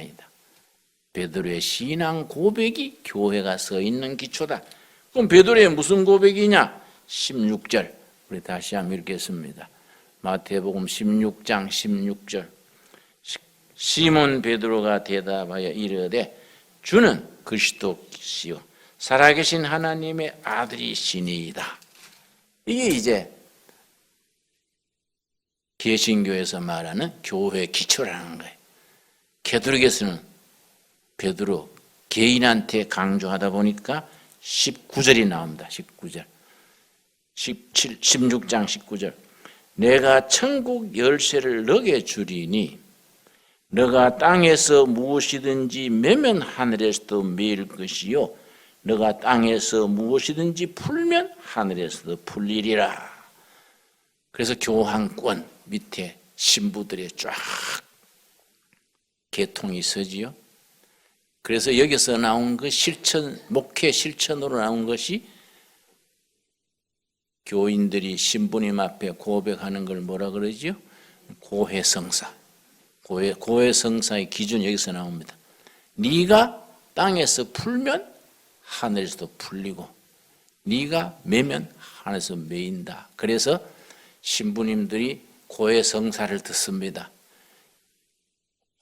베드로의 신앙 고백이 교회가 서 있는 기초다. 그럼 베드로의 무슨 고백이냐? 16절 우리 다시 한번 읽겠습니다. 마태복음 16장 16절. 시몬 베드로가 대답하여 이르되 주는 그리스도시요 살아계신 하나님의 아들이시니이다. 이게 이제 개신교에서 말하는 교회 기초라는 거예요. 가톨릭에서는 베드로 개인한테 강조하다 보니까 19절이 나옵니다. 19절. 16장 19절. 내가 천국 열쇠를 너게 주리니 너가 땅에서 무엇이든지 매면 하늘에서도 매일 것이요 너가 땅에서 무엇이든지 풀면 하늘에서도 풀리리라. 그래서 교황권 밑에 신부들의 쫙 계통이 서지요. 그래서 여기서 나온 그 실천, 목회 실천으로 나온 것이 교인들이 신부님 앞에 고백하는 걸 뭐라 그러지요? 고해성사. 고해성사의 기준 여기서 나옵니다. 네가 땅에서 풀면 하늘에서도 풀리고 네가 매면 하늘에서 매인다. 그래서 신부님들이 고해성사를 듣습니다.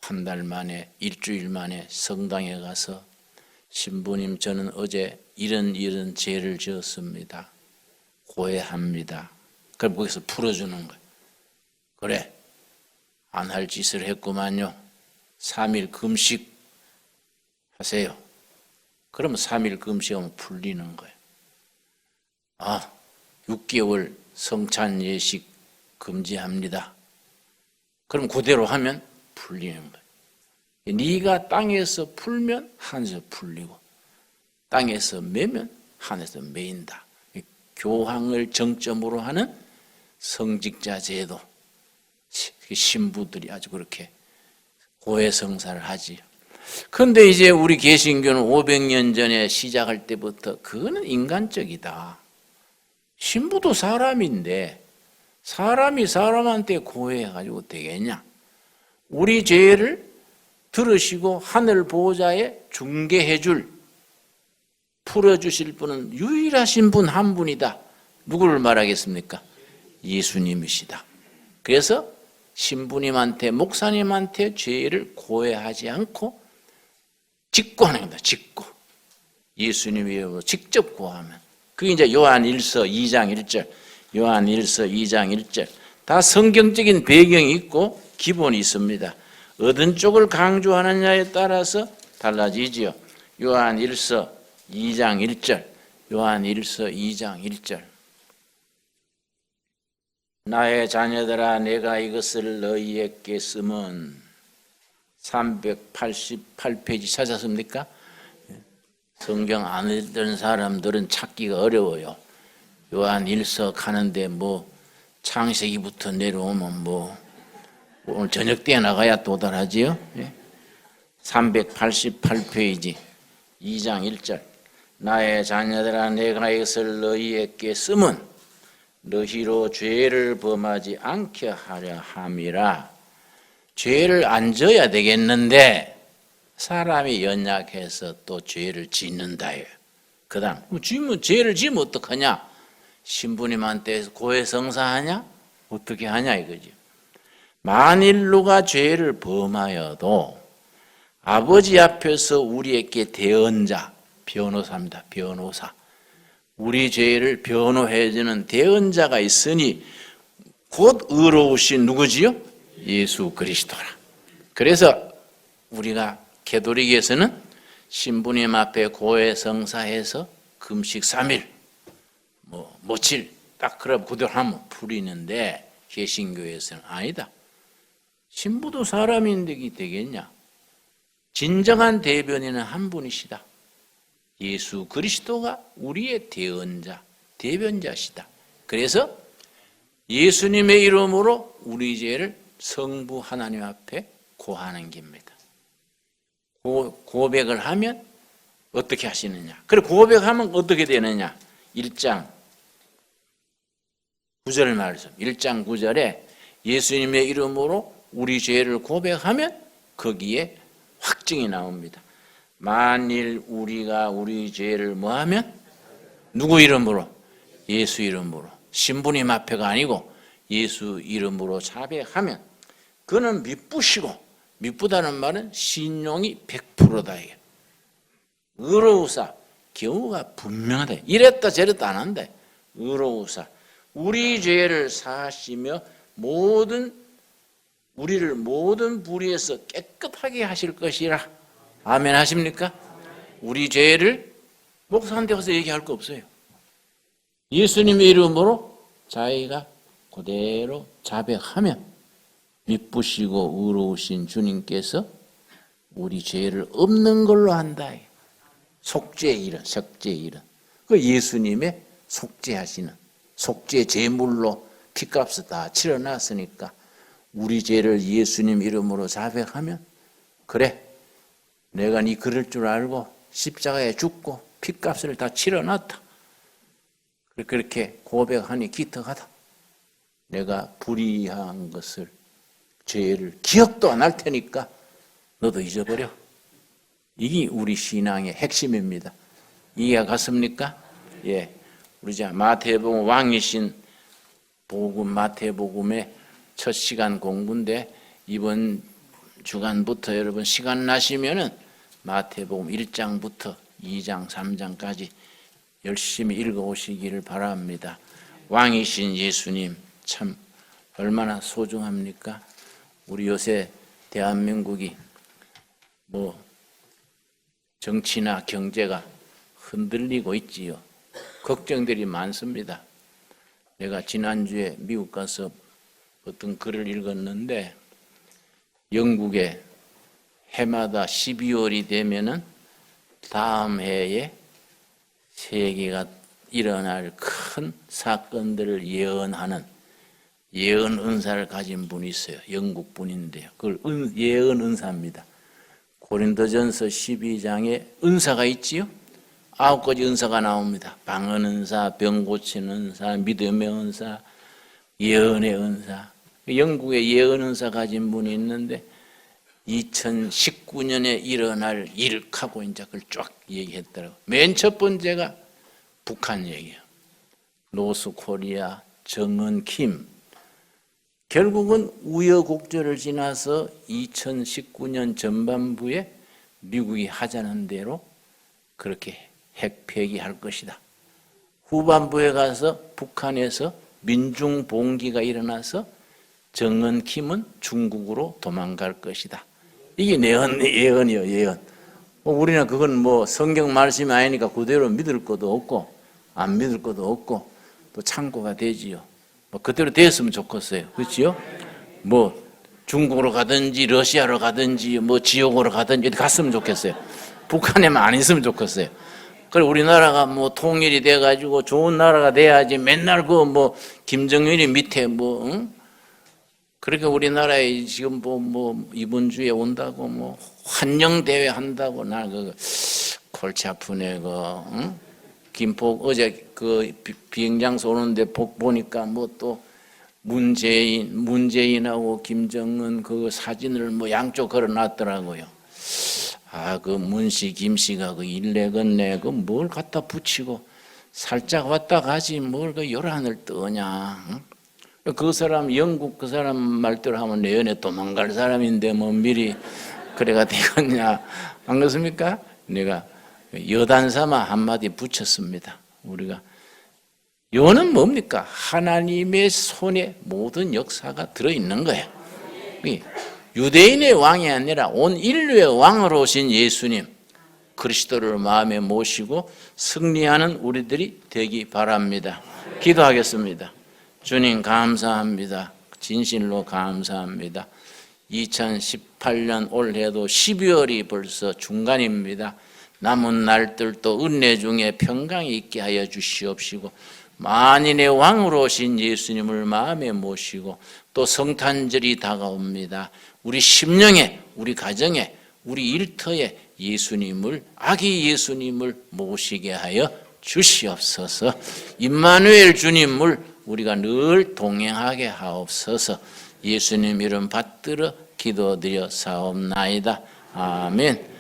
한 달 만에 일주일 만에 성당에 가서 신부님 저는 어제 이런 죄를 지었습니다. 고해합니다. 그럼 거기서 풀어주는 거예요. 그래 안 할 짓을 했구만요. 3일 금식 하세요. 그러면 3일 금식하면 풀리는 거예요. 6개월 성찬 예식 금지합니다. 그럼 그대로 하면 풀리는 거예요. 네가 땅에서 풀면 하늘에서 풀리고 땅에서 매면 하늘에서 매인다. 교황을 정점으로 하는 성직자 제도. 신부들이 아주 그렇게 고해성사를 하지요. 그런데 이제 우리 개신교는 500년 전에 시작할 때부터 그거는 인간적이다. 신부도 사람인데 사람이 사람한테 고해가지고 되겠냐? 우리 죄를 들으시고 하늘 보호자에 중개해줄 풀어주실 분은 유일하신 분 한 분이다. 누구를 말하겠습니까? 예수님이시다. 그래서 신부님한테 목사님한테 죄를 고해하지 않고 직고하는 겁니다. 직고. 예수님의 이름으로 직접 고하면. 그게 이제 요한 1서 2장 1절, 요한 1서 2장 1절. 다 성경적인 배경이 있고 기본이 있습니다. 어떤 쪽을 강조하느냐에 따라서 달라지지요. 요한 1서 2장 1절, 요한 1서 2장 1절. 나의 자녀들아 내가 이것을 너희에게 쓰면 388페이지 찾았습니까? 성경 안 읽던 사람들은 찾기가 어려워요. 요한 1서 가는데 뭐 창세기부터 내려오면 뭐 오늘 저녁 때 나가야 도달하지요. 388페이지 2장 1절. 나의 자녀들아 내가 이것을 너희에게 쓰면 너희로 죄를 범하지 않게 하려 함이라. 죄를 안 져야 되겠는데 사람이 연약해서 또 죄를 짓는다요. 그 다음 죄를 지으면 어떡하냐? 신부님한테 고해성사하냐? 어떻게 하냐 이거지. 만일 누가 죄를 범하여도 아버지 앞에서 우리에게 대언자, 변호사입니다. 변호사. 우리 죄를 변호해주는 대언자가 있으니 곧 의로우신 누구지요? 예수 그리스도라. 그래서 우리가 가톨릭에서는 신부님 앞에 고해성사해서 금식 3일, 며칠 딱 그럼 그대로 하면 풀리는데 개신교에서는 아니다. 신부도 사람인데 되겠냐? 진정한 대변인은 한 분이시다. 예수 그리스도가 우리의 대언자, 대변자시다. 그래서 예수님의 이름으로 우리 죄를 성부 하나님 앞에 고하는 겁니다. 고백을 하면 어떻게 하시느냐? 그리고 고백하면 어떻게 되느냐? 1장 9절 말씀. 1장 9절에 예수님의 이름으로 우리 죄를 고백하면 거기에 확증이 나옵니다. 만일 우리가 우리 죄를 뭐하면 누구 이름으로? 예수 이름으로. 신부님 앞에가 아니고 예수 이름으로 자백하면 그는 미쁘시고, 미쁘다는 말은 신용이 100%다 이게. 의로우사, 경우가 분명하다. 이랬다 저랬다 안 한다. 의로우사, 우리 죄를 사하시며 우리를 모든 불의에서 깨끗하게 하실 것이라. 아멘 하십니까? 우리 죄를 목사한테 가서 얘기할 거 없어요. 예수님의 이름으로 자기가 그대로 자백하면 미쁘시고 의로우신 주님께서 우리 죄를 없는 걸로 한다. 속죄의 일은, 속죄의 일은. 그 예수님의 속죄하시는, 속죄 제물로 피값을 다 치러놨으니까 우리 죄를 예수님 이름으로 자백하면, 그래, 내가 네 그럴 줄 알고 십자가에 죽고 피값을 다 치러놨다. 그렇게 고백하니 기특하다. 내가 불의한 것을, 죄를 기억도 안 할 테니까 너도 잊어버려. 이게 우리 신앙의 핵심입니다. 이해가 갔습니까? 예. 우리 자 마태복음 왕이신 복음 마태복음의 첫 시간 공부인데, 이번 주간부터 여러분 시간 나시면은 마태복음 1장부터 2장, 3장까지 열심히 읽어오시기를 바랍니다. 왕이신 예수님 참 얼마나 소중합니까? 우리 요새 대한민국이 정치나 경제가 흔들리고 있지요. 걱정들이 많습니다. 내가 지난주에 미국 가서 어떤 글을 읽었는데, 영국에 해마다 12월이 되면은 다음 해에 세계가 일어날 큰 사건들을 예언하는 예언 은사를 가진 분이 있어요. 영국 분인데요. 그걸 예언 은사입니다. 고린도전서 12장에 은사가 있지요. 9가지 은사가 나옵니다. 방언 은사, 병 고치는 은사, 믿음의 은사, 예언의 은사. 영국에 예언 은사 가진 분이 있는데 2019년에 일어날 일하고 이제 그걸 쫙 얘기했더라고요. 맨 첫 번째가 북한 얘기예요. 노스 코리아, 정은 킴. 결국은 우여곡절을 지나서 2019년 전반부에 미국이 하자는 대로 그렇게 핵 폐기할 것이다. 후반부에 가서 북한에서 민중봉기가 일어나서 정은 킴은 중국으로 도망갈 것이다. 이게 예언이요, 예언. 우리는 그건 성경 말씀이 아니니까 그대로 믿을 것도 없고 안 믿을 것도 없고 또 참고가 되지요. 그대로 됐으면 좋겠어요. 그렇지요? 중국으로 가든지 러시아로 가든지 지옥으로 가든지 어디 갔으면 좋겠어요. 북한에만 안 있으면 좋겠어요. 그래 우리나라가 통일이 돼가지고 좋은 나라가 돼야지 맨날 김정일이 밑에 응? 그렇게 우리나라에 지금 이번 주에 온다고 환영 대회 한다고 나 골치 아프네 응? 김포 어제 비행장소 오는데 보니까 또 문재인하고 김정은 사진을 양쪽 걸어놨더라고요. 문씨 김씨가 일내건네 뭘 갖다 붙이고 살짝 왔다 가지 뭘 요란을 떠냐. 응? 그 사람 영국 그 사람 말대로 하면 내연에 도망갈 사람인데 미리 그래가 되겠냐. 안 그렇습니까? 내가 여단 삼아 한마디 붙였습니다. 우리가 요는 뭡니까? 하나님의 손에 모든 역사가 들어있는 거예요. 유대인의 왕이 아니라 온 인류의 왕으로 오신 예수님 그리스도를 마음에 모시고 승리하는 우리들이 되기 바랍니다. 기도하겠습니다. 주님 감사합니다. 진실로 감사합니다. 2018년 올해도 12월이 벌써 중간입니다. 남은 날들도 은혜 중에 평강이 있게 하여 주시옵시고 만인의 왕으로 오신 예수님을 마음에 모시고 또 성탄절이 다가옵니다. 우리 심령에, 우리 가정에, 우리 일터에 예수님을, 아기 예수님을 모시게 하여 주시옵소서. 임마누엘 주님을 우리가 늘 동행하게 하옵소서. 예수님 이름 받들어 기도드려 사옵나이다. 아멘.